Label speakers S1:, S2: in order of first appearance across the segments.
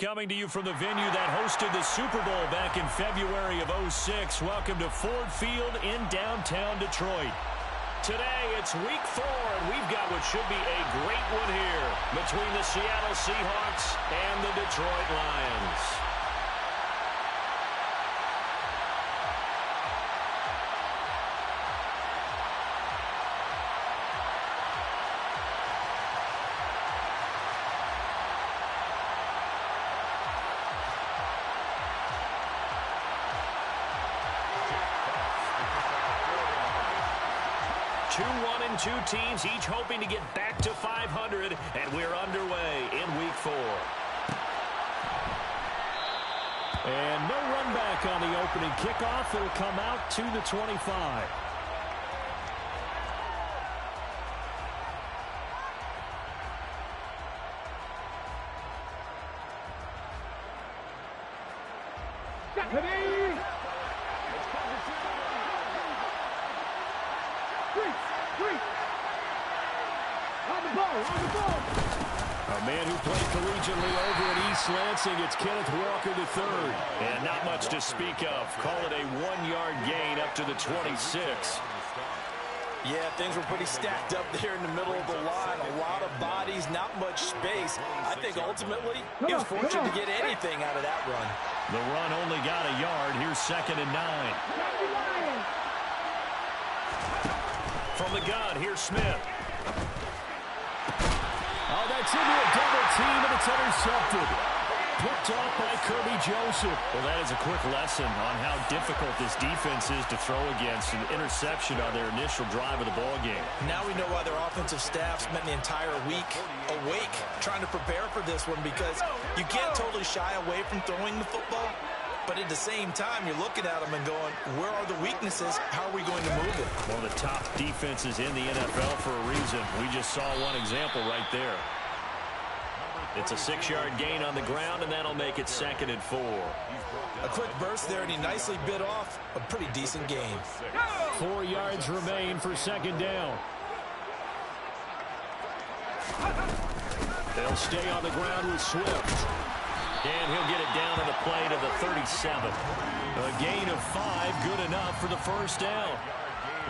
S1: coming to you from the venue that hosted the Super Bowl back in February of '06. Welcome to Ford Field in downtown Detroit. Today, it's Week 4, and we've got what should be a great one here between the Seattle Seahawks and the Detroit Lions. Two teams each hoping to get back to 500, and we're underway in Week 4.
S2: And no run back on the opening kickoff. It'll come out to the 25.
S1: A man who played collegiately over at East Lansing, it's Kenneth Walker III. And not much to speak of. Call it a 1-yard gain up to the 26.
S3: Yeah, things were pretty stacked up there in the middle of the line. A lot of bodies, not much space. I think ultimately he was fortunate to get anything out of that run.
S1: The run only got a yard. Here's 2nd and 9. From the gun, here's Smith.
S2: Oh, that's into a double team, and it's intercepted. Picked off by Kirby Joseph.
S1: Well, that is a quick lesson on how difficult this defense is to throw against. An interception on their initial drive of the ballgame.
S3: Now we know why their offensive staff spent the entire week awake trying to prepare for this one, because you can't totally shy away from throwing the football. But at the same time, you're looking at them and going, where are the weaknesses? How are we going to move it?
S1: One of the top defenses in the NFL for a reason. We just saw one example right there. It's a 6-yard gain on the ground, and that'll make it 2nd and 4.
S3: A quick burst there, and he nicely bit off a pretty decent gain.
S2: 4 yards remain for 2nd down.
S1: They'll stay on the ground with Swift. And he'll get it down on the play to the 37. A gain of 5, good enough for the first down.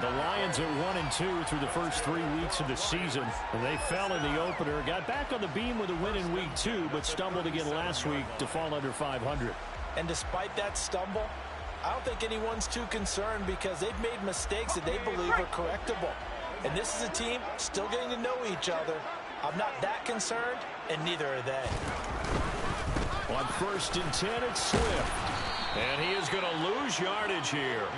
S2: The Lions are 1-2 through the first 3 weeks of the season. They fell in the opener, got back on the beam with a win in Week 2, but stumbled again last week to fall under 500.
S3: And despite that stumble, I don't think anyone's too concerned, because they've made mistakes that they believe are correctable. And this is a team still getting to know each other. I'm not that concerned, and neither are they.
S2: On 1st and 10, it's Swift.
S1: And he is going to lose yardage here.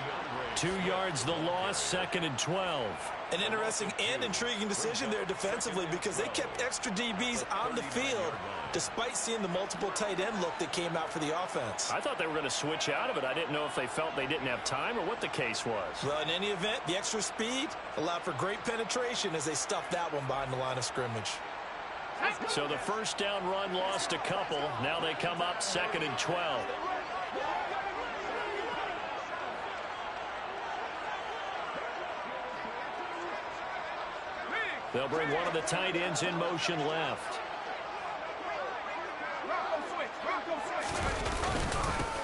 S1: 2 yards the loss, 2nd and 12.
S3: An interesting and intriguing decision there defensively, because they kept extra DBs on the field despite seeing the multiple tight end look that came out for the offense.
S1: I thought they were going to switch out of it. I didn't know if they felt they didn't have time or what the case was.
S3: Well, in any event, the extra speed allowed for great penetration as they stuffed that one behind the line of scrimmage.
S1: So the first down run lost a couple. Now they come up 2nd and 12. They'll bring one of the tight ends in motion left.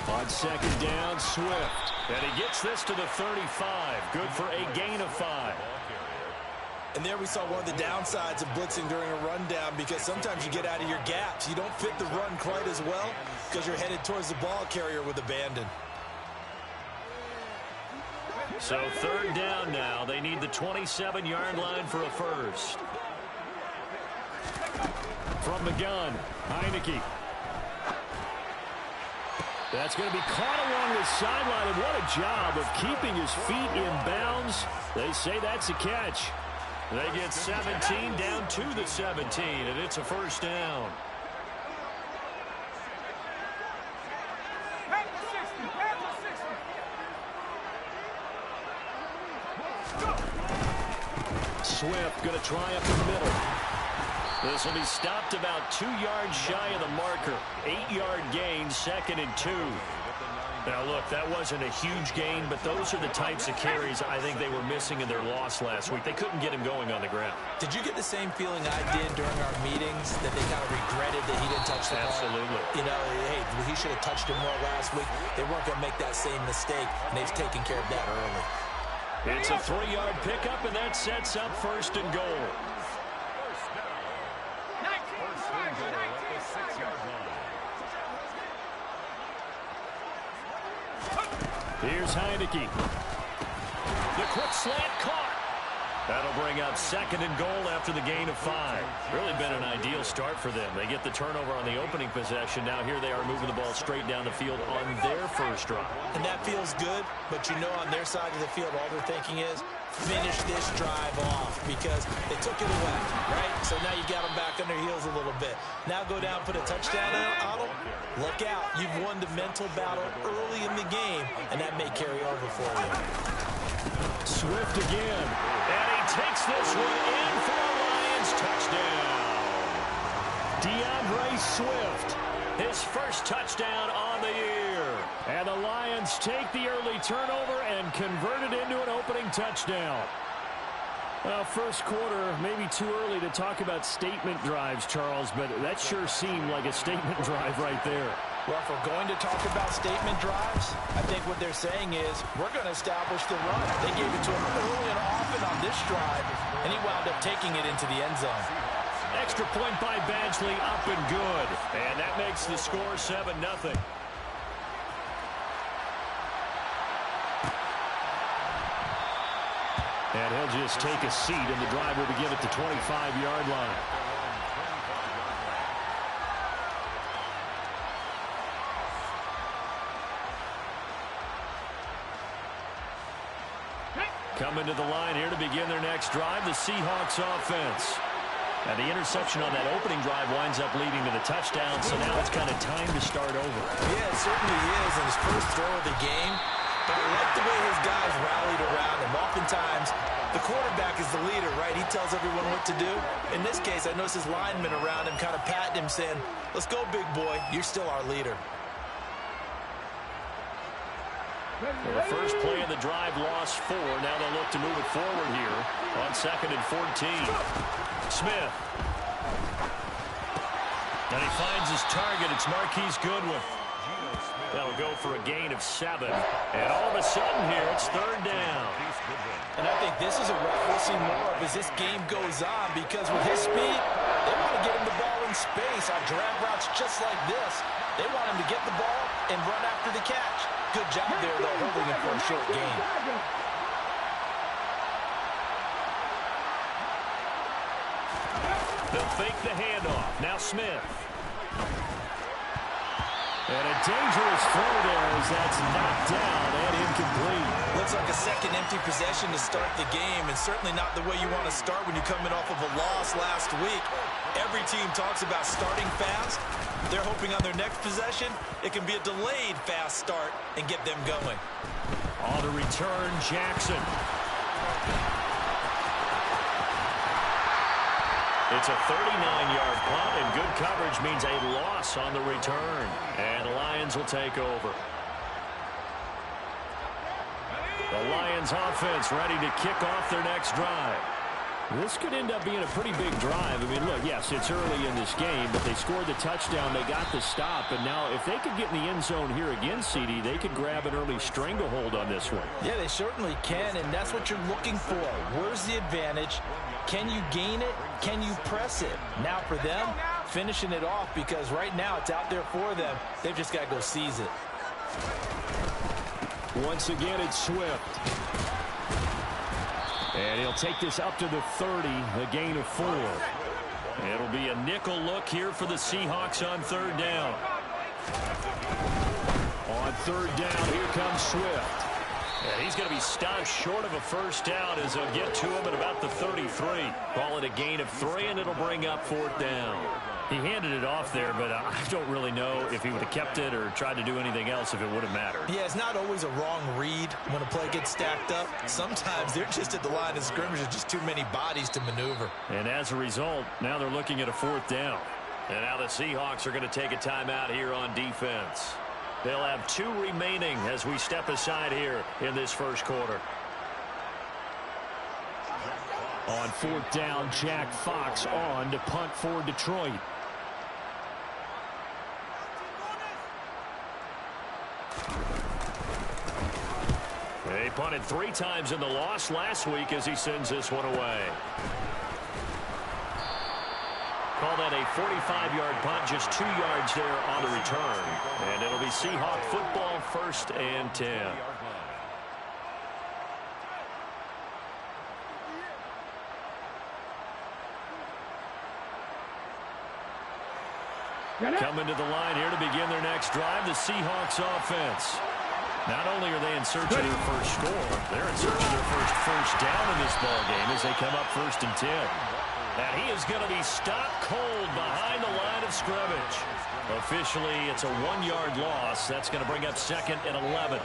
S2: On 2nd down, Swift.
S1: And he gets this to the 35. Good for a gain of 5.
S3: And there we saw one of the downsides of blitzing during a rundown, because sometimes you get out of your gaps. You don't fit the run quite as well because you're headed towards the ball carrier with abandon.
S1: So 3rd down now. They need the 27-yard line for a first.
S2: From the gun, Heineke. That's going to be caught along the sideline, and what a job of keeping his feet in bounds. They say that's a catch.
S1: They get 17 down to the 17, and it's a first down. Swift going to try up the middle. This will be stopped about 2 yards shy of the marker. 8-yard gain, 2nd and 2.
S2: Now, look, that wasn't a huge gain, but those are the types of carries I think they were missing in their loss last week. They couldn't get him going on the ground.
S3: Did you get the same feeling I did during our meetings, that they kind of regretted that he didn't touch the ball?
S2: Absolutely.
S3: You know, hey, he should have touched him more last week. They weren't going to make that same mistake, and they've taken care of that early.
S2: It's a 3-yard pickup, and that sets up 1st and goal. Here's Heineke. The quick slant caught. That'll bring up 2nd and goal after the gain of 5. Really been an ideal start for them. They get the turnover on the opening possession. Now here they are moving the ball straight down the field on their first drive.
S3: And that feels good, but you know on their side of the field all they're thinking is finish this drive off because they took it away, right? So now you got them back on their heels a little bit. Now go down, put a touchdown on them. Look out. You've won the mental battle early in the game, and that may carry over for you.
S2: Swift again. And he takes this one in for a Lions touchdown. DeAndre Swift, his first touchdown on the year. And the Lions take the early turnover and convert it into an opening touchdown. Well, first quarter, maybe too early to talk about statement drives, Charles, but that sure seemed like a statement drive right there.
S3: Well, if we're going to talk about statement drives, I think what they're saying is we're going to establish the run. They gave it to him early and often on this drive, and he wound up taking it into the end zone.
S2: Extra point by Badgley, up and good. And that makes the score 7-0. And he'll just take a seat, and the drive will begin at the 25-yard line. Coming to the line here to begin their next drive, the Seahawks offense. And the interception on that opening drive winds up leading to the touchdown, so now it's kind of time to start over.
S3: Yeah, it certainly is in his first throw of the game. But I like the way his guys rallied around him. Oftentimes, the quarterback is the leader, right? He tells everyone what to do. In this case, I noticed his linemen around him kind of patting him, saying, let's go, big boy. You're still our leader.
S2: Well, the first play of the drive lost 4. Now they'll look to move it forward here on 2nd and 14. Smith. And he finds his target. It's Marquise Goodwin. That'll go for a gain of 7. And all of a sudden here, it's 3rd down.
S3: And I think this is a route we'll see more of as this game goes on, because with his speed, they want to get him the ball in space on drag routes just like this. They want him to get the ball and run after the catch. Good job there, though, holding him for a short gain.
S2: They'll fake the handoff. Now Smith. And a dangerous throw there as that's knocked down and incomplete.
S3: Looks like a second empty possession to start the game, and certainly not the way you want to start when you're coming off of a loss last week. Every team talks about starting fast. They're hoping on their next possession, it can be a delayed fast start and get them going.
S2: On the return, Jackson. It's a 39-yard punt, and good coverage means a loss on the return. And the Lions will take over. The Lions offense ready to kick off their next drive. This could end up being a pretty big drive. I mean, look, yes, it's early in this game, but they scored the touchdown, they got the stop, and now if they could get in the end zone here again, CD, they could grab an early stranglehold on this one.
S3: Yeah, they certainly can, and that's what you're looking for. Where's the advantage? Can you gain it? Can you press it? Now for them, finishing it off, because right now it's out there for them. They've just got to go seize it.
S2: Once again, it's Swift. And he'll take this up to the 30, a gain of 4. It'll be a nickel look here for the Seahawks on 3rd down. On 3rd down, here comes Swift. And he's going to be stopped short of a first down as they'll get to him at about the 33. Call it a gain of 3, and it'll bring up 4th down. He handed it off there, but I don't really know if he would have kept it or tried to do anything else if it would have mattered.
S3: Yeah, it's not always a wrong read when a play gets stacked up. Sometimes they're just at the line of scrimmage. There's just too many bodies to maneuver.
S2: And as a result, now they're looking at a 4th down. And now the Seahawks are going to take a timeout here on defense.
S1: They'll have 2 remaining as we step aside here in this first quarter.
S2: On 4th down, Jack Fox on to punt for Detroit.
S1: He punted 3 times in the loss last week as he sends this one away. Call that a 45-yard punt, just 2 yards there on the return. And it'll be Seahawk football, 1st and 10. Coming to the line here to begin their next drive, the Seahawks offense. Not only are they in search of their first score, they're in search of their first down in this ball game as they come up 1st and 10. And he is going to be stopped cold behind the line of scrimmage. Officially, it's a 1-yard loss. That's going to bring up 2nd and 11.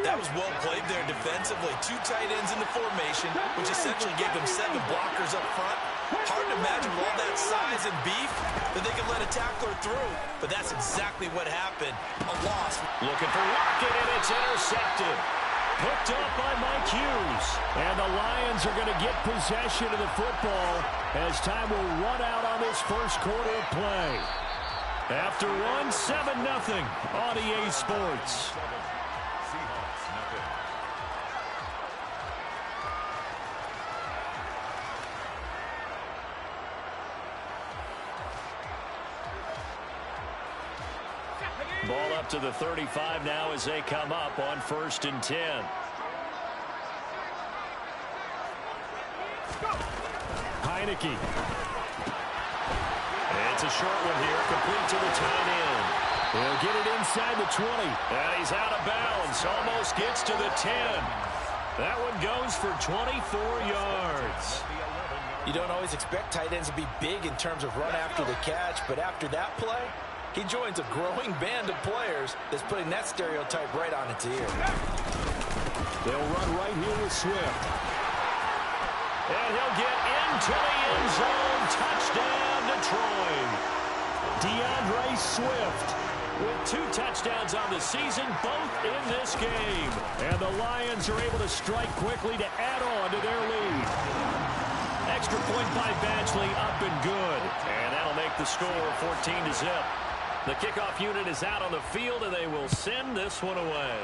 S3: That was well played there defensively. 2 tight ends in the formation, which essentially gave them 7 blockers up front. Hard to imagine with all that size and beef that they could let a tackler through. But that's exactly what happened. A loss.
S1: Looking for Rocket, and it's intercepted. Picked up by Mike Hughes. And the Lions are going to get possession of the football as time will run out on this first quarter of play. After 7-0 on EA Sports. Ball up to the 35 now as they come up on 1st and 10.
S2: Heineke.
S1: It's a short one here, complete to the tight end.
S2: He'll get it inside the 20.
S1: And he's out of bounds, almost gets to the 10. That one goes for 24 yards.
S3: You don't always expect tight ends to be big in terms of run after the catch, but after that play, he joins a growing band of players that's putting that stereotype right on its ear.
S2: They'll run right here with Swift.
S1: And he'll get into the end zone. Touchdown, Detroit. DeAndre Swift with 2 touchdowns on the season, both in this game. And the Lions are able to strike quickly to add on to their lead. Extra point by Badgley, up and good. And that'll make the score 14-0. The kickoff unit is out on the field, and they will send this one away.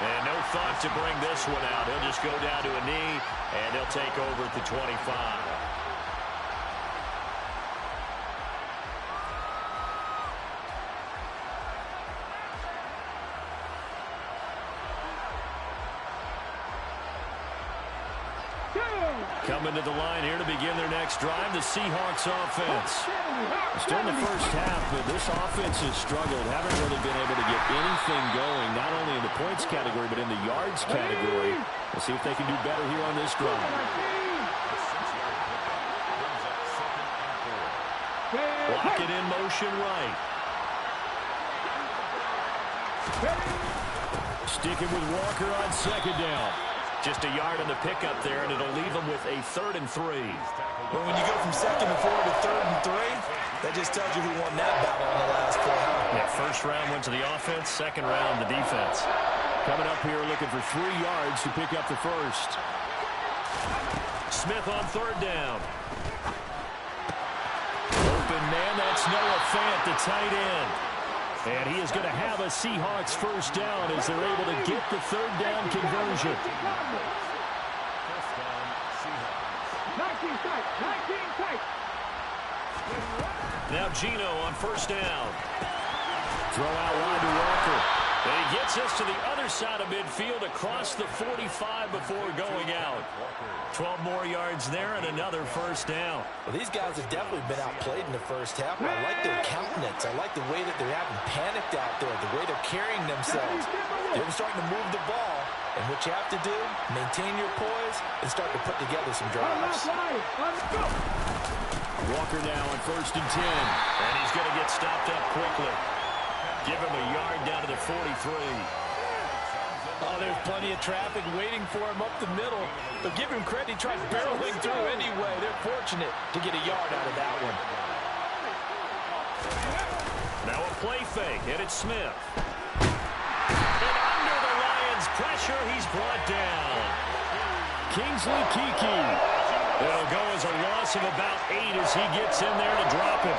S1: And no thought to bring this one out. He'll just go down to a knee, and he'll take over at the 25. Coming to the line here to begin their next drive, the Seahawks offense.
S2: Still in the first half, but this offense has struggled. Haven't really been able to get anything going, not only in the points category, but in the yards category. We'll see if they can do better here on this drive.
S1: Lock it in motion right.
S2: Sticking with Walker on 2nd down.
S1: Just a yard on the pickup there, and it'll leave them with a 3rd and 3.
S3: But when you go from 2nd and 4 to 3rd and 3, that just tells you who won that battle on the last play.
S1: Yeah, first round went to the offense, second round the defense.
S2: Coming up here looking for 3 yards to pick up the first.
S1: Smith on 3rd down. Open man, that's Noah Fant, the tight end. And he is going to have a Seahawks first down as they're able to get the 3rd down conversion. Now Gino on 1st down.
S2: Throw out wide to Walker.
S1: And he gets us to the other side of midfield across the 45 before going out. 12 more yards there and another first down.
S3: Well, these guys have definitely been outplayed in the first half. I like their countenance. I like the way that they're having panicked out there, the way they're carrying themselves. They're starting to move the ball. And what you have to do, maintain your poise and start to put together some drives.
S2: Walker now on 1st and 10.
S1: And he's going to get stopped up quickly. Give him a yard down to the 43.
S3: Oh, there's plenty of traffic waiting for him up the middle. But give him credit, he tried barreling through anyway. They're fortunate to get a yard out of that one.
S2: Now a play fake, and it's Smith. And under the Lions' pressure, he's brought down. Kingsley Keke. It'll go as a loss of about 8 as he gets in there to drop him.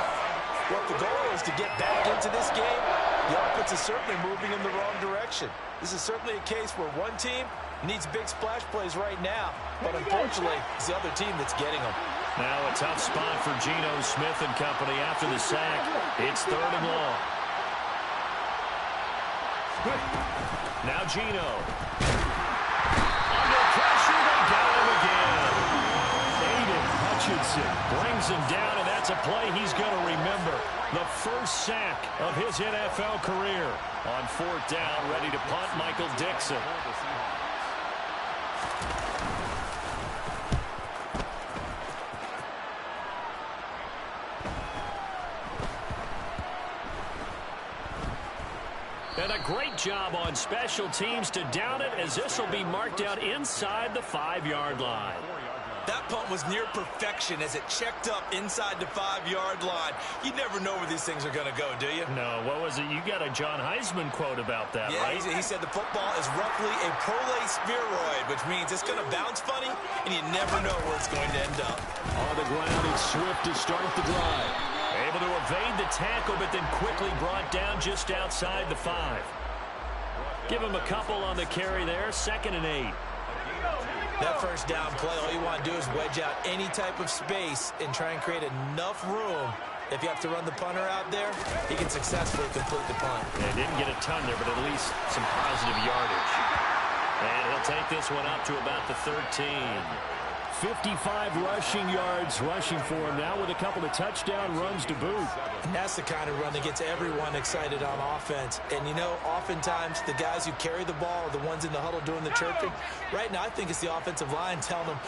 S3: Well, if the goal is to get back into this game, the offense is certainly moving in the wrong direction. This is certainly a case where one team needs big splash plays right now, but unfortunately, it's the other team that's getting them.
S2: Now a tough spot for Geno Smith and company after the sack. It's 3rd and long. Now Geno. Under pressure, they got him again. Aiden Hutchinson brings him down, and that's a play he's going to remember. The first sack of his NFL career. On 4th down, ready to punt, Michael Dixon. And a great job on special teams to down it, as this will be marked out inside the 5-yard line.
S3: That punt was near perfection as it checked up inside the 5-yard line. You never know where these things are going to go, do you?
S2: No, what was it? You got a John Heisman quote about that, right?
S3: Yeah, he said the football is roughly a prolate spheroid, which means it's going to bounce funny, and you never know where it's going to end up.
S2: On the ground, it's Swift to start the drive. Able to evade the tackle, but then quickly brought down just outside the 5. Give him a couple on the carry there, 2nd and 8.
S3: That first down play, all you want to do is wedge out any type of space and try and create enough room. If you have to run the punter out there, he can successfully complete the punt.
S2: Yeah, didn't get a ton there, but at least some positive yardage. And he'll take this one up to about the 13. 55 rushing yards rushing for him now with a couple of touchdown runs to boot.
S3: And that's the kind of run that gets everyone excited on offense. And, you know, oftentimes the guys who carry the ball are the ones in the huddle doing the chirping. Right now, I think it's the offensive line telling them,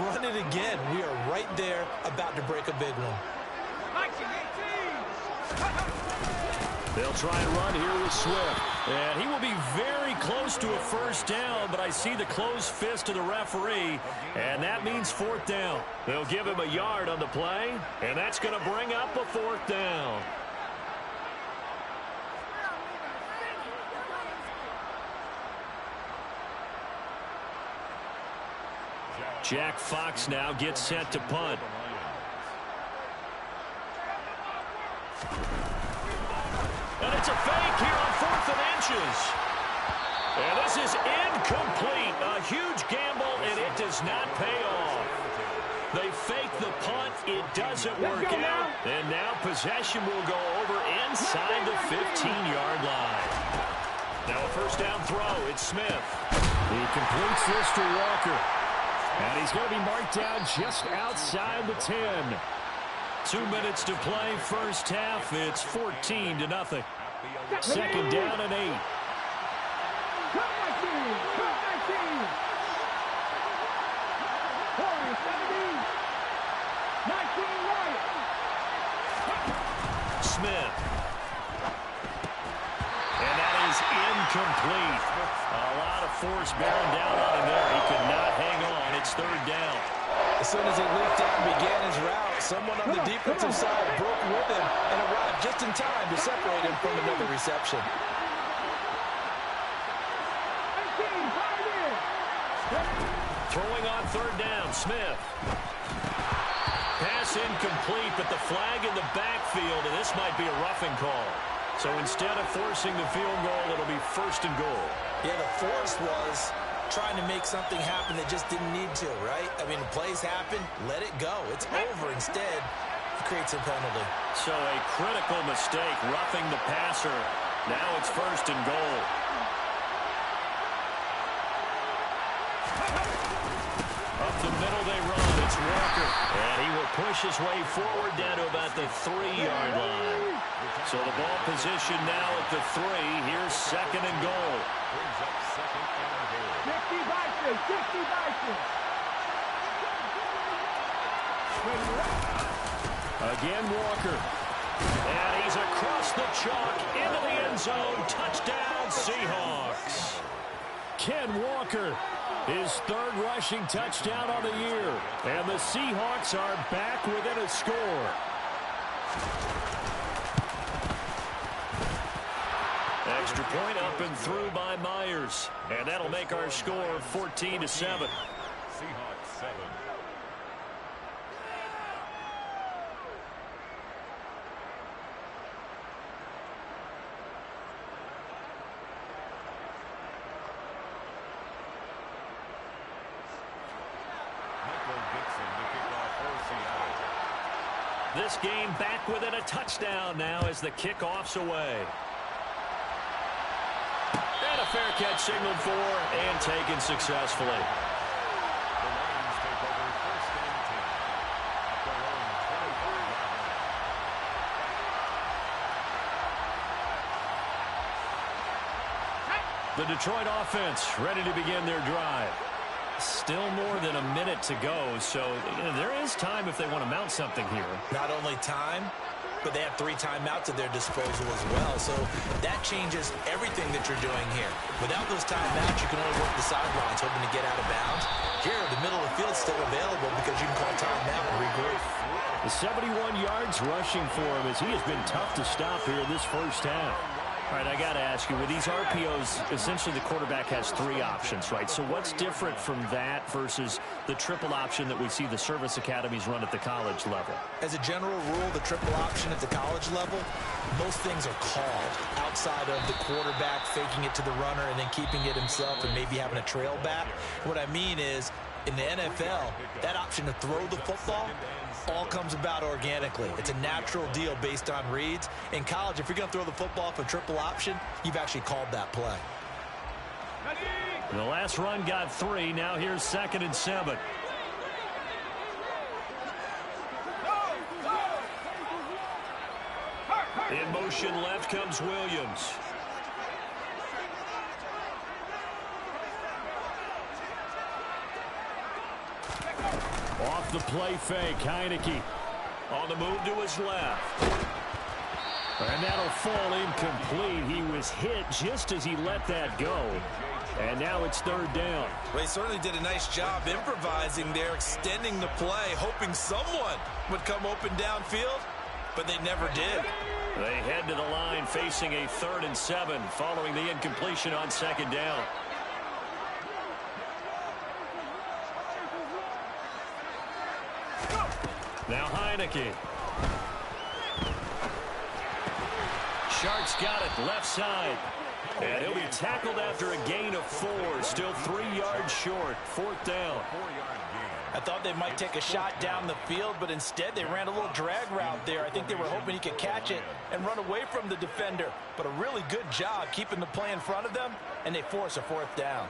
S3: run it again. We are right there about to break a big one.
S2: They'll try and run here with Swift. And he will be very close to a first down, but I see the closed fist of the referee, and that means 4th down. They'll give him a yard on the play, and that's going to bring up a 4th down. Jack Fox now gets set to punt. And it's a fake here on 4th and inches. And this is incomplete. A huge gamble, and it does not pay off. They fake the punt. It doesn't work out. And now possession will go over inside the 15-yard line. Now a first down throw. It's Smith. He completes this to Walker. And he's going to be marked down just outside the 10. 2 minutes to play first half. It's 14-0. 2nd down and 8. Smith. And that is incomplete. A lot of force bearing down on him there. He could not hang on. It's 3rd down.
S3: As soon as he leaped out and began his route, someone on the defensive side broke with him and arrived just in time to separate him from another reception.
S2: Throwing on 3rd down, Smith. Pass incomplete, but the flag in the backfield, and this might be a roughing call. So instead of forcing the field goal, it'll be 1st and goal.
S3: Yeah, the force was trying to make something happen that just didn't need to, right? I mean, plays happen, let it go. It's over. Instead, it creates a penalty.
S2: So a critical mistake, roughing the passer. Now it's 1st and goal. Up the middle they run. It's Walker. And he will push his way forward down to about the 3-yard line. So the ball position now at the 3. Here's 2nd and goal. Again, Walker. And he's across the chalk into the end zone. Touchdown, Seahawks. Ken Walker, his 3rd rushing touchdown on the year. And the Seahawks are back within a score.
S1: Extra point up and through by Myers. And that'll make our score 14-7.
S2: Seahawks 7.
S1: This game back within a touchdown now as the kickoff's away. And a fair catch signaled for and taken successfully.
S2: The Lions take over first and 10 at their own 25-yard line.
S1: The Detroit offense ready to begin their drive. Still more than a minute to go, so there is time if they want to mount something here.
S3: Not only time, but they have 3 timeouts at their disposal as well. So that changes everything that you're doing here. Without those timeouts, you can only work the sidelines, hoping to get out of bounds. Here, the middle of the field is still available because you can call timeout and regroup.
S1: The 71 yards rushing for him as he has been tough to stop here in this first half. All right, I got to ask you, with these RPOs, essentially the quarterback has 3 options, right? So what's different from that versus the triple option that we see the service academies run at the college level?
S3: As a general rule, the triple option at the college level, most things are called outside of the quarterback faking it to the runner and then keeping it himself and maybe having a trail back. What I mean is, in the NFL, that option to throw the football all comes about organically. It's a natural deal based on reads. In college, if you're going to throw the football for triple option, you've actually called that play.
S1: The last run got 3. Now here's 2nd and 7. In motion left comes Williams. Off the play fake, Heineke on the move to his left. And that'll fall incomplete. He was hit just as he let that go. And now it's 3rd down.
S3: Well, he certainly did a nice job improvising there, extending the play, hoping someone would come open downfield, but they never did.
S1: They head to the line facing a 3rd and 7 following the incompletion on 2nd down. Now Heineke. Shark's got it left side. And he'll be tackled after a gain of 4. Still 3 yards short. 4th down.
S3: I thought they might take a shot down the field, but instead they ran a little drag route there. I think they were hoping he could catch it and run away from the defender. But a really good job keeping the play in front of them, and they force a 4th down.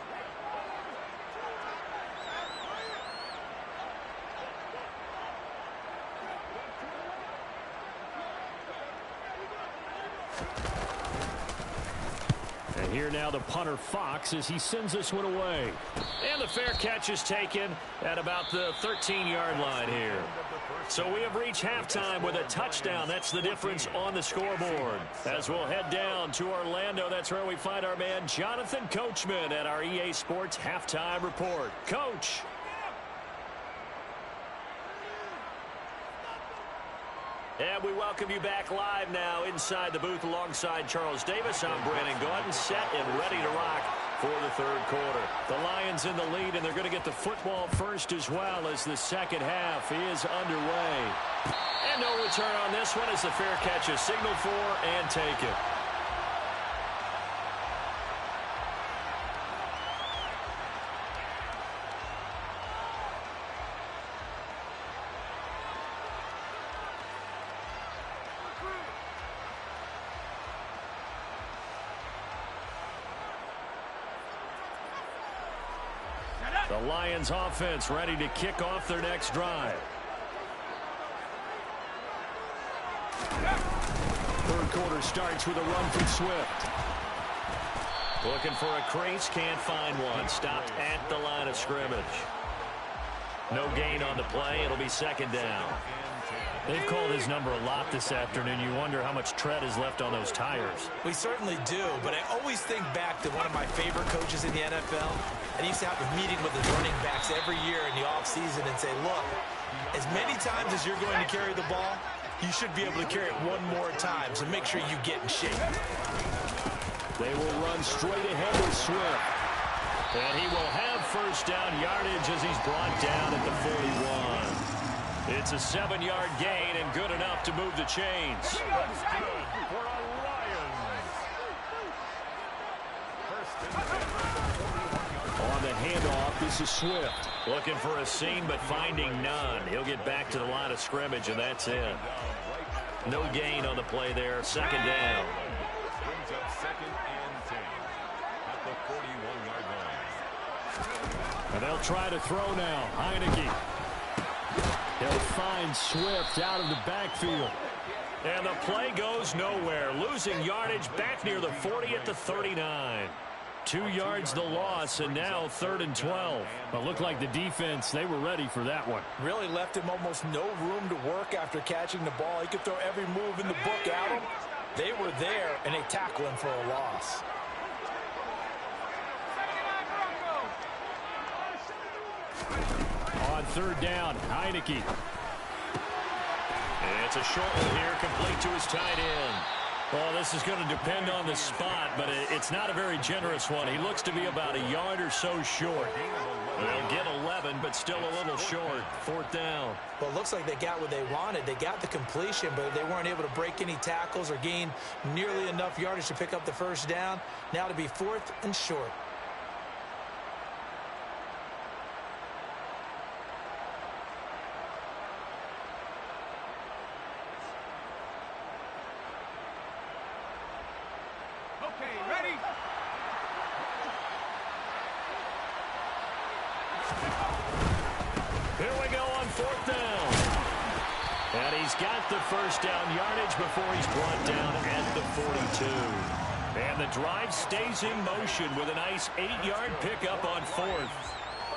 S1: And here now the punter Fox as he sends this one away. And the fair catch is taken at about the 13-yard line here. So we have reached halftime with a touchdown. That's the difference on the scoreboard. As we'll head down to Orlando, that's where we find our man Jonathan Coachman at our EA Sports Halftime Report. Coach. And we welcome you back live now inside the booth alongside Charles Davis. I'm Brandon Gaudin, set and ready to rock for the 3rd quarter. The Lions in the lead, and they're going to get the football first as well as the 2nd half is underway. And no return on this one as the fair catch is signaled for and taken. The Lions offense ready to kick off their next drive. 3rd quarter starts with a run from Swift. Looking for a crease, can't find one. Stopped at the line of scrimmage. No gain on the play. It'll be 2nd down. They've called his number a lot this afternoon. You wonder how much tread is left on those tires.
S3: We certainly do, but I always think back to one of my favorite coaches in the NFL. And he used to have a meeting with his running backs every year in the offseason and say, look, as many times as you're going to carry the ball, you should be able to carry it one more time, so make sure you get in shape.
S2: They will run straight ahead with Swift. And he will have first down yardage as he's brought down at the 41. It's a 7-yard gain and good enough to move the chains. On the handoff, this is Swift.
S1: Looking for a seam, but finding none. He'll get back to the line of scrimmage, and that's it. No gain on the play there. Second down.
S4: Brings up 2nd and 10 at the 41-yard line.
S2: And they'll try to throw now. Heineke. He'll find Swift out of the backfield.
S1: And the play goes nowhere. Losing yardage back near the 40 at the 39. 2 yards the loss, and now 3rd and 12.
S2: But looked like the defense, they were ready for that one.
S3: Really left him almost no room to work after catching the ball. He could throw every move in the book at him. They were there, and they tackle him for a loss.
S2: On 3rd down, Heineke.
S1: And it's a short one here, complete to his tight end.
S2: Well, this is going to depend on the spot, but it's not a very generous one. He looks to be about a yard or so short.
S1: They'll get 11, but still a little short. 4th down.
S3: Well, it looks like they got what they wanted. They got the completion, but they weren't able to break any tackles or gain nearly enough yardage to pick up the first down. Now to be 4th and short.
S1: Here we go on 4th down. And he's got the first down yardage before he's brought down at the 42. And the drive stays in motion with a nice 8-yard pickup on 4th.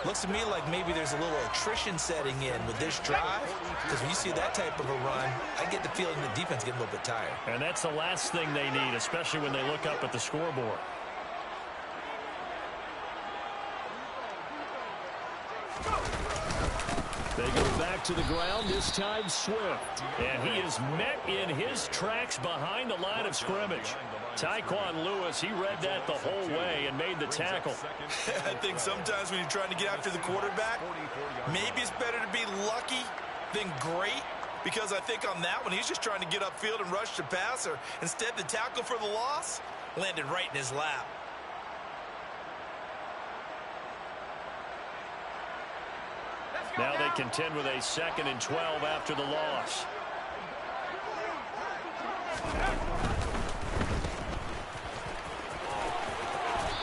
S3: Looks to me like maybe there's a little attrition setting in with this drive, because when you see that type of a run, I get the feeling the defense getting a little bit tired.
S1: And that's the last thing they need, especially when they look up at the scoreboard.
S2: They go back to the ground, this time Swift.
S1: And he is met in his tracks behind the line of scrimmage. Tyquan Lewis, he read that the whole way and made the tackle.
S3: I think sometimes when you're trying to get after the quarterback, maybe it's better to be lucky than great, because I think on that one, he's just trying to get upfield and rush the passer. Instead, the tackle for the loss landed right in his lap.
S1: Now they contend with a 2nd and 12 after the loss.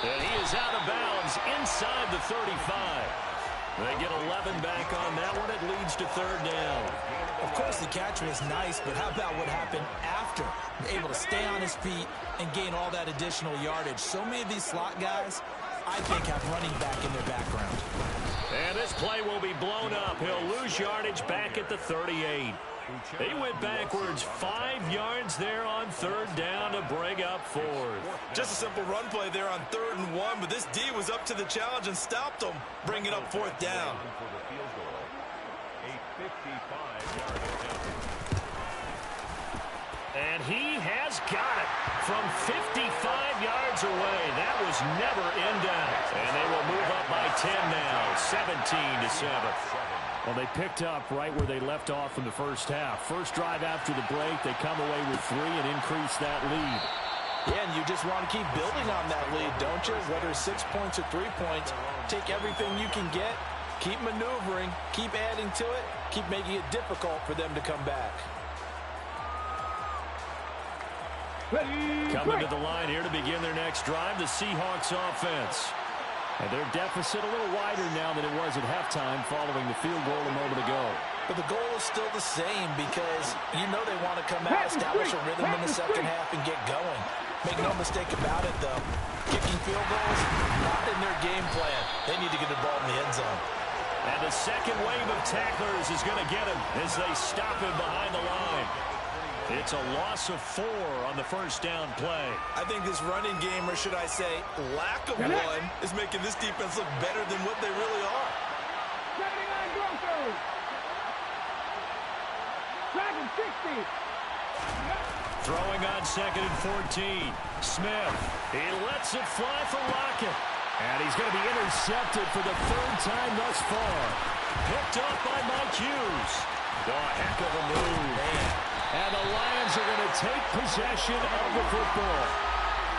S1: And he is out of bounds inside the 35. They get 11 back on that one. It leads to 3rd down.
S3: Of course, the catch was nice, but how about what happened after? Able to stay on his feet and gain all that additional yardage. So many of these slot guys, I think, have running back in their background.
S1: And this play will be blown up. He'll lose yardage back at the 38. He went backwards 5 yards there on 3rd down to bring up 4th.
S3: Just a simple run play there on 3rd and 1, but this D was up to the challenge and stopped him, bringing up 4th down.
S1: And he has got it from 55 yards away. That was never in doubt. And they will move up by 10 now, 17-7.
S2: Well, they picked up right where they left off in the first half. First drive after the break, they come away with 3 and increase that lead.
S3: Yeah, and you just want to keep building on that lead, don't you? Whether it's 6 points or 3 points, take everything you can get, keep maneuvering, keep adding to it, keep making it difficult for them to come back.
S1: Coming to the line here to begin their next drive, the Seahawks offense.
S2: And their deficit a little wider now than it was at halftime following the field goal a moment ago.
S3: But the goal is still the same, because you know they want to come out, establish a rhythm in the second half, and get going. Make no mistake about it, though. Kicking field goals, not in their game plan. They need to get the ball in the end zone.
S1: And the second wave of tacklers is going to get him as they stop him behind the line. It's a loss of 4 on the first down play.
S3: I think this running game, or should I say lack of one, is making this defense look better than what they really are.
S5: 79 Broncos. Dragon 60.
S2: Throwing on 2nd and 14. Smith. He lets it fly for Lockett. And he's going to be intercepted for the 3rd time thus far. Picked up by Mike Hughes. Oh, a heck of a move. Man. And the Lions are going to take possession of the football.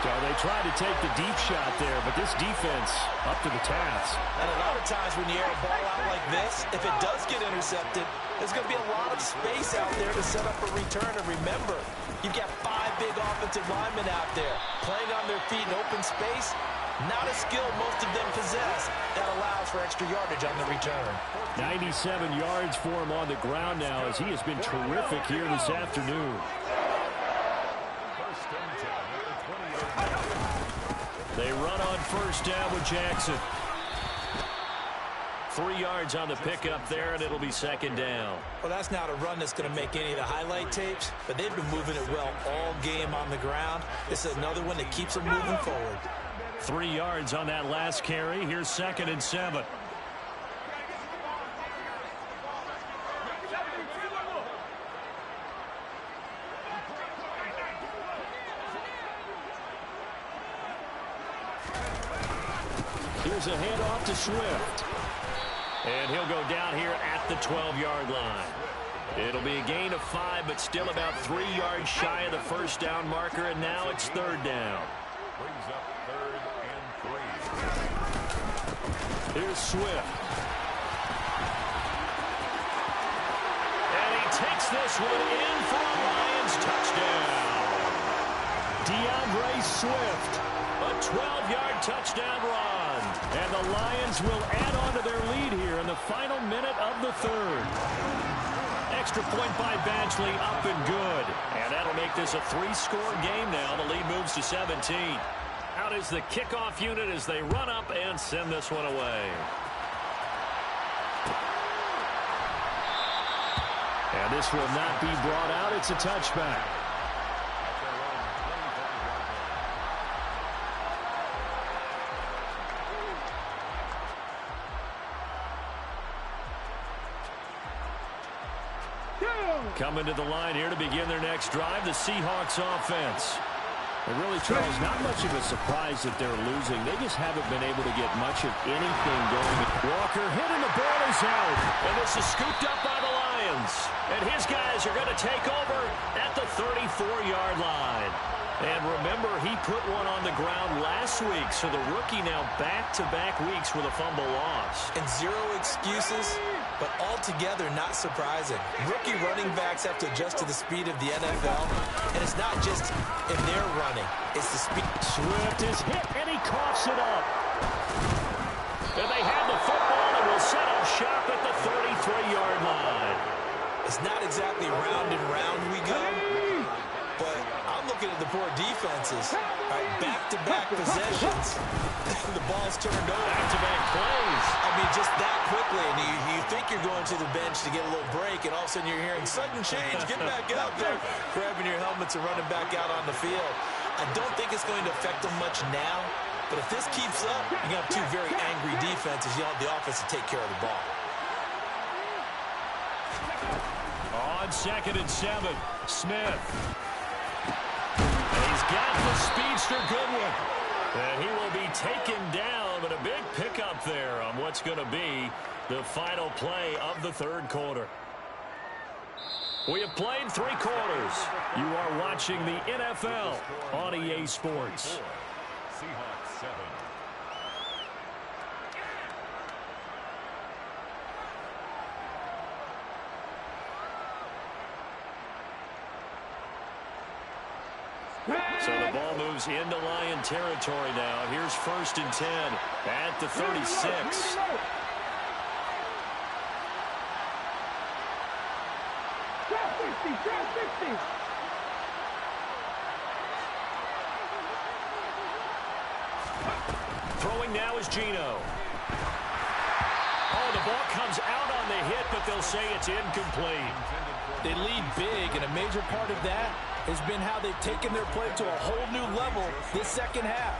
S2: So they tried to take the deep shot there, but this defense up to the task.
S3: And a lot of times when you air a ball out like this, if it does get intercepted, there's going to be a lot of space out there to set up a return. And remember, you've got 5 big offensive linemen out there playing on their feet in open space. Not a skill most of them possess that allows for extra yardage on the return.
S2: 97 yards for him on the ground now as he has been terrific here this afternoon. They run on 1st down with Jackson. 3 yards on the pickup there, and it'll be 2nd down.
S3: Well, that's not a run that's going to make any of the highlight tapes, but they've been moving it well all game on the ground. This is another one that keeps them moving forward.
S2: 3 yards on that last carry. Here's 2nd and 7. Here's a handoff to Swift. And he'll go down here at the 12-yard line. It'll be a gain of 5, but still about 3 yards shy of the 1st down marker, and now it's 3rd down.
S4: Brings up 3rd and 3.
S2: Here's Swift. And he takes this one in for a Lions touchdown. DeAndre Swift, a 12-yard touchdown run. And the Lions will add on to their lead here in the final minute of the 3rd. Extra point by Badgley, up and good. And that'll make this a 3-score game now. The lead moves to 17. Out is the kickoff unit as they run up and send this one away. And this will not be brought out. It's a touchback. Coming to the line here to begin their next drive, the Seahawks offense. And really, Charles, not much of a surprise that they're losing. They just haven't been able to get much of anything going. Walker hitting the ball is out. And this is scooped up by the Lions. And his guys are going to take over at the 34-yard line. And remember, he put one on the ground last week, so the rookie now back-to-back weeks with a fumble loss.
S3: And 0 excuses, but altogether not surprising. Rookie running backs have to adjust to the speed of the NFL, and it's not just in their running, it's the speed.
S2: Swift is hit, and he coughs it up. And they have the football, and will set up shop at the 33-yard line.
S3: It's not exactly round and round we go, but I'm looking at the poor defenses. Right, back-to-back possessions. The ball's turned over.
S2: Back-to-back plays.
S3: I mean, just that quickly. And you think you're going to the bench to get a little break, and all of a sudden you're hearing sudden change. Get back out there. Grabbing your helmets and running back out on the field. I don't think it's going to affect them much now. But if this keeps up, you're going to have 2 very angry defenses. You want the offense to take care of the ball.
S2: On 2nd and 7, Smith. And he's got the speedster Goodwin. And he will be taken down, but a big pickup there on what's going to be the final play of the 3rd quarter. We have played 3 quarters. You are watching the NFL on EA Sports.
S4: Seahawks 7.
S2: So the ball moves into Lion territory now. Here's 1st and 10 at the 36. Throwing now is Geno. Oh, the ball comes out on the hit, but they'll say it's incomplete.
S5: They lead big, and a major part of that has been how they've taken their play to a whole new level this second half.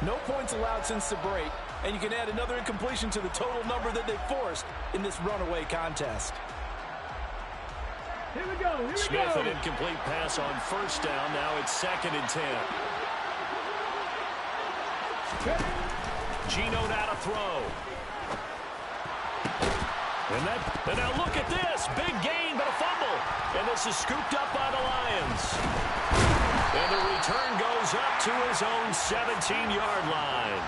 S5: No points allowed since the break, and you can add another incompletion to the total number that they forced in this runaway contest.
S1: Smith, an incomplete pass on first down. Now it's 2nd and 10. Geno now to throw. And now look at this. Big gain, but a fumble. And this is scooped up by the Lions. And the return goes up to his own 17-yard line.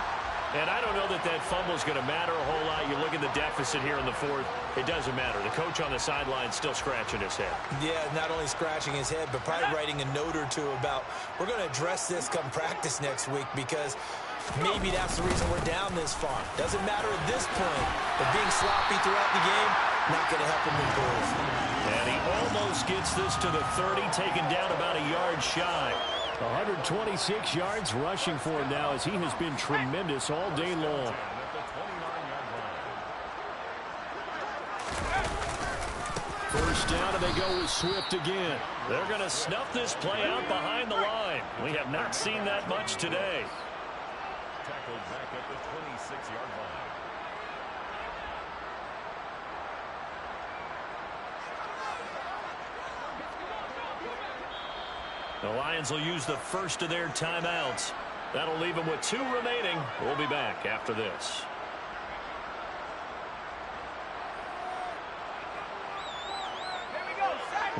S1: And I don't know that that fumble is going to matter a whole lot. You look at the deficit here in the 4th. It doesn't matter. The coach on the sideline still scratching his head.
S3: Yeah, not only scratching his head, but probably writing a note or two about, we're going to address this come practice next week because maybe that's the reason we're down this far. Doesn't matter at this point. But being sloppy throughout the game, not going to help him improve.
S1: And he almost gets this to the 30, taken down about a yard shy.
S2: 126 yards rushing for him now as he has been tremendous all day long. First down, and they go with Swift again.
S1: They're going to snuff this play out behind the line. We have not seen that much today.
S4: Tackled back at the 26-yard line.
S1: The Lions will use the first of their timeouts. That'll leave them with 2 remaining. We'll be back after this.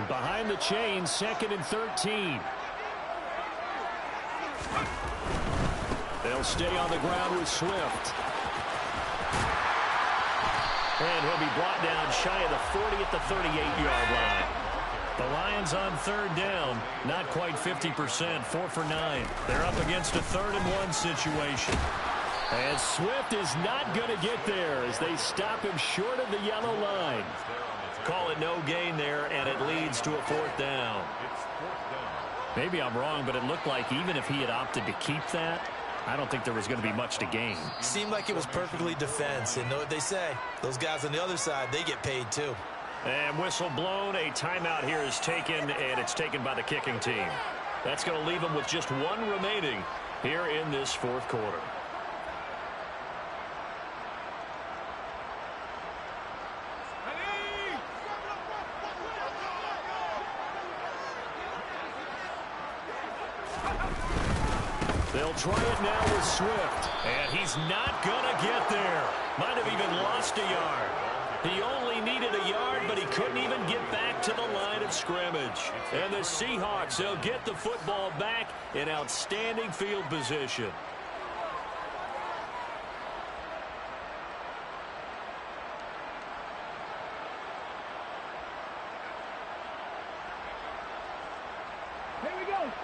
S2: Behind the chains, 2nd and 13. They'll stay on the ground with Swift.
S1: And he'll be brought down shy of the 40 at the 38-yard line. The Lions on 3rd down, not quite 50%, 4 for 9. They're up against a 3rd and 1 situation.
S2: And Swift is not going to get there as they stop him short of the yellow line.
S1: Call it no gain there, and it leads to a 4th down.
S2: Maybe I'm wrong, but it looked like even if he had opted to keep that, I don't think there was going to be much to gain.
S3: Seemed like it was perfectly defense, and know what they say. Those guys on the other side, they get paid too.
S1: And whistle blown, a timeout here is taken, and it's taken by the kicking team. That's going to leave them with just 1 remaining here in this 4th quarter. They'll try it now with Swift, and he's not going to get there. Might have even lost a yard. He only needed a yard, but he couldn't even get back to the line of scrimmage. And the Seahawks, they'll get the football back in outstanding field position.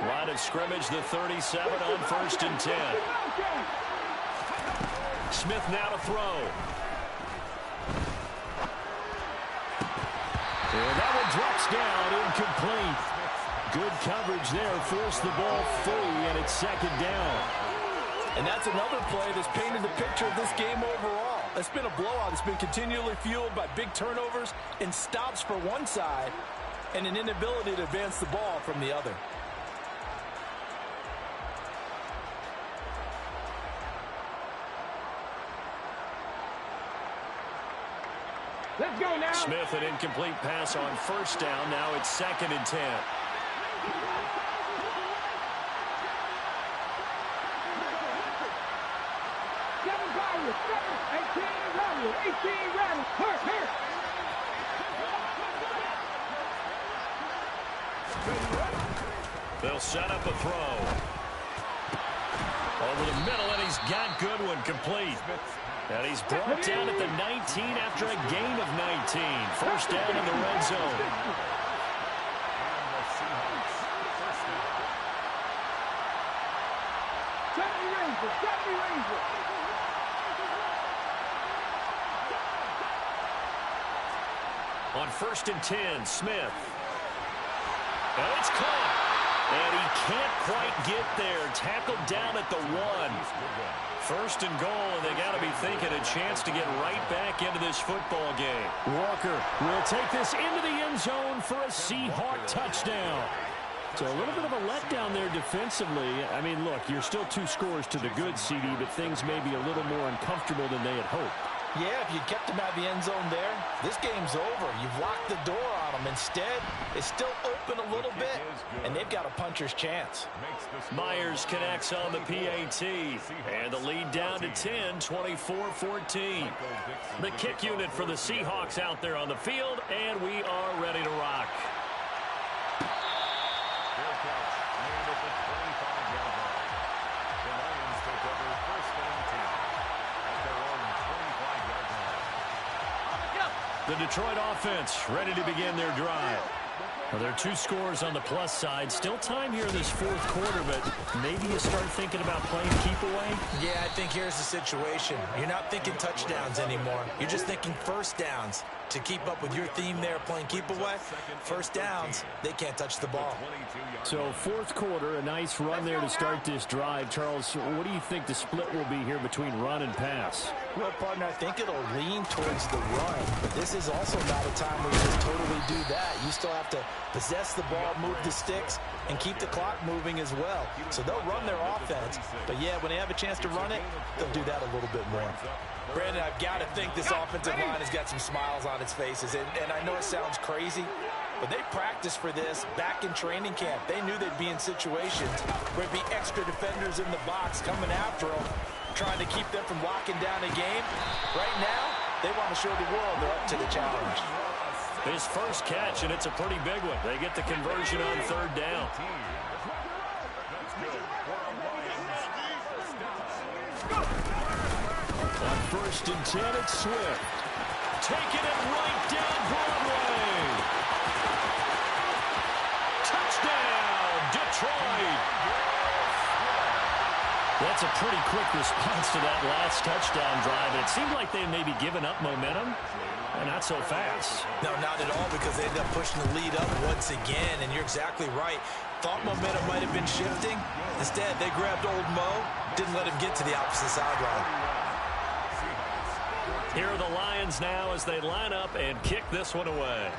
S1: Line of scrimmage, the 37 on 1st and 10. Smith now to throw.
S2: And that one drops down, incomplete. Good coverage there, forced the ball free, and it's 2nd down.
S5: And that's another play that's painted the picture of this game overall. It's been a blowout. It's been continually fueled by big turnovers and stops for one side and an inability to advance the ball from the other.
S2: Let's go now.
S1: Smith, an incomplete pass on 1st down. Now it's 2nd and 10. They'll set up a throw. Over the middle, and he's got Goodwin complete. And he's brought down at the 19 after a gain of 19. 1st down in the red zone. On 1st and 10, Smith. And it's caught. And he can't quite get there. Tackled down at the 1. 1st and goal, and they got to be thinking a chance to get right back into this football game.
S2: Walker will take this into the end zone for a Seahawk touchdown. So a little bit of a letdown there defensively. I mean, look, you're still 2 scores to the good, CD, but things may be a little more uncomfortable than they had hoped.
S5: Yeah, if you kept him out of the end zone there, this game's over. You've locked the door on on them. Instead, it's still open a little bit, and they've got a puncher's chance.
S2: Myers connects on the PAT, and the lead down to 10, 24-14. The kick unit for the Seahawks out there on the field, and we are ready to rock. The Detroit offense ready to begin their drive. Well, there are 2 scores on the plus side. Still time here in this fourth quarter, but maybe you start thinking about playing keep away?
S3: Yeah, I think here's the situation. You're not thinking touchdowns anymore. You're just thinking first downs. To keep up with your theme there, playing keep away, first downs, they can't touch the ball.
S2: So fourth quarter, a nice run there to start this drive. Charles, what do you think the split will be here between run and pass?
S5: Well, partner, I think it'll lean towards the run. But this is also not a time where you just totally do that. You still have to possess the ball, move the sticks, and keep the clock moving as well. So they'll run their offense. But, yeah, when they have a chance to run it, they'll do that a little bit more. Brandon, I've got to think this offensive line has got some smiles on its faces. And I know it sounds crazy, but they practiced for this back in training camp. They knew they'd be in situations where there'd be extra defenders in the box coming after them, trying to keep them from locking down a game. Right now, they want to show the world they're up to the challenge.
S2: His first catch, and it's a pretty big one. They get the conversion on third down. On 1st and 10, it's Swift. Taking it right down Broadway. Touchdown, Detroit. That's a pretty quick response to that last touchdown drive. And it seemed like they maybe given up momentum. Not so fast.
S3: No, not at all, because they ended up pushing the lead up once again. And you're exactly right. Thought momentum might have been shifting. Instead, they grabbed old Mo, didn't let him get to the opposite sideline.
S2: Here are the Lions now as they line up and kick this one away.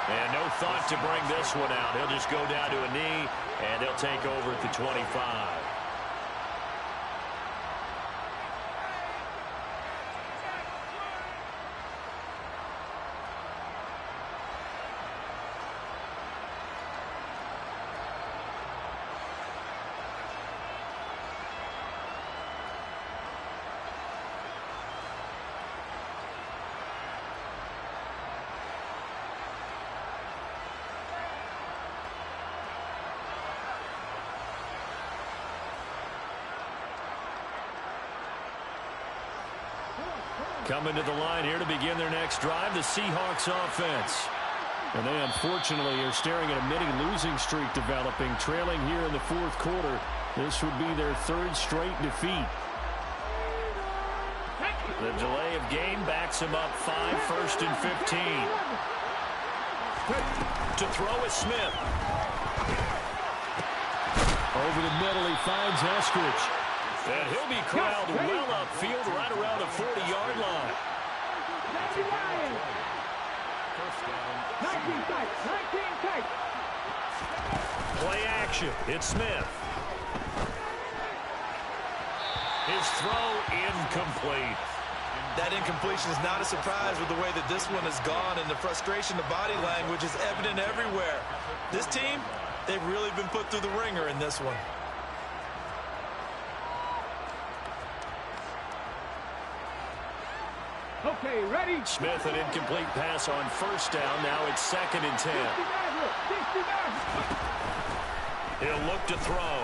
S2: And no thought to bring this one out. He'll just go down to a knee, and they'll take over at the 25. Coming to the line here to begin their next drive, the Seahawks offense. And they unfortunately are staring at a mini losing streak developing, trailing here in the fourth quarter. This would be their 3rd straight defeat. The delay of game backs him up 5, 1st and 15. To throw is Smith. Over the middle, he finds Eskridge. And he'll be corralled well upfield right around the 40-yard line. Play action. It's Smith. His throw incomplete.
S3: That incompletion is not a surprise with the way that this one has gone, and the frustration, the body language is evident everywhere. This team, they've really been put through the ringer in this one.
S2: Okay, ready? Smith, an incomplete pass on 1st down. Now it's 2nd and 10. He'll look to throw.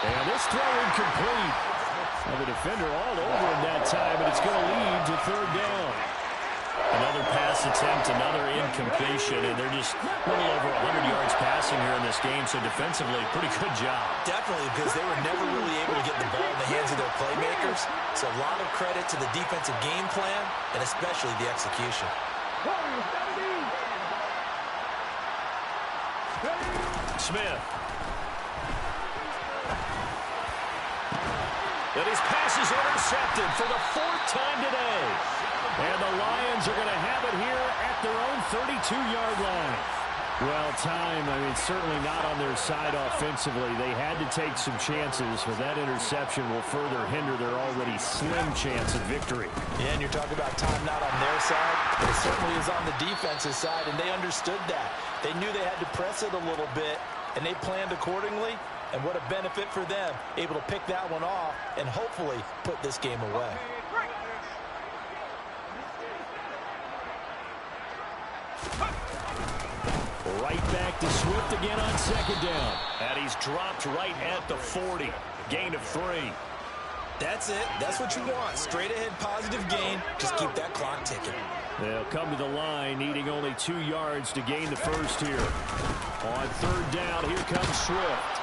S2: And this throw incomplete. Well, the defender all over him that time, but it's going to lead to 3rd down. Another pass attempt, another incompletion, and they're just a little over 100 yards passing here in this game, so defensively, pretty good job.
S3: Definitely, because they were never really able to get the ball in the hands of their playmakers, so a lot of credit to the defensive game plan, and especially the execution.
S2: Smith. And his pass is intercepted for the 4th time today. And the Lions are going to have it here at their own 32-yard line. Well, time, certainly not on their side offensively. They had to take some chances, but that interception will further hinder their already slim chance of victory.
S5: Yeah, and you're talking about time not on their side, but it certainly is on the defense's side, and they understood that. They knew they had to press it a little bit, and they planned accordingly, and what a benefit for them, able to pick that one off and hopefully put this game away.
S2: Right back to Swift again on second down. And he's dropped right at the 40. Gain of 3.
S3: That's it. That's what you want. Straight ahead positive gain. Just keep that clock ticking.
S2: They'll come to the line, needing only 2 yards to gain the first here. On third down, here comes Swift.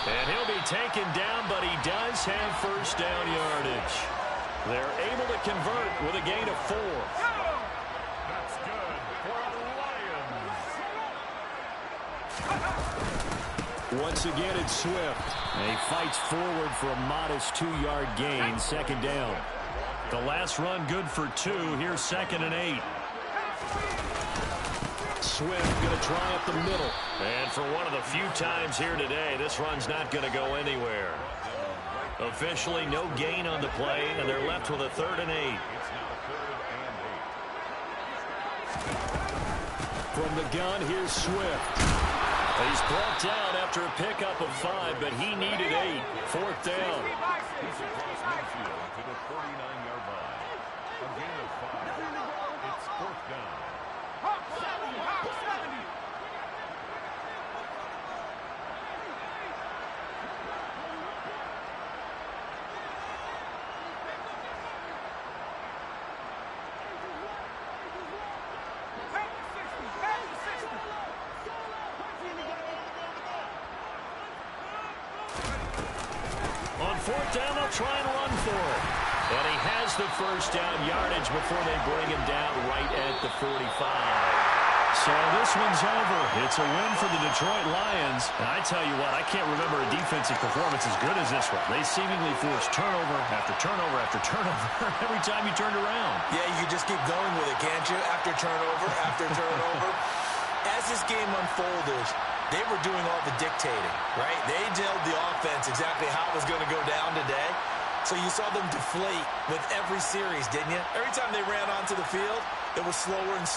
S2: And he'll be taken down, but he does have first down yardage. They're able to convert with a gain of 4.
S4: That's good for the Lions.
S2: Once again, it's Swift. And he fights forward for a modest 2-yard gain, second down.
S1: The last run good for 2. Here's 2nd and 8.
S2: Swift going to try up the middle.
S1: And for one of the few times here today, this run's not going to go anywhere. Officially, no gain on the play, and they're left with a 3rd and 8.
S2: From the gun, here's Swift.
S1: He's brought down after a pickup of 5, but he needed 8. 4th down.
S4: He's across midfield to the 49-yard line. A gain of 5. It's 4th down.
S1: On 4th down, they'll try and run for it. And he has the first down yardage before they bring him down right at the 45. So this one's over. It's a win for the Detroit Lions. And I tell you what, I can't remember a defensive performance as good as this one. They seemingly forced turnover after turnover after turnover every time you turned around.
S3: Yeah, you can just keep going with it, can't you? After turnover. As this game unfolded, they were doing all the dictating, right? They told the offense exactly how it was going to go down today. So you saw them deflate with every series, didn't you? Every time they ran onto the field, it was slower and slower.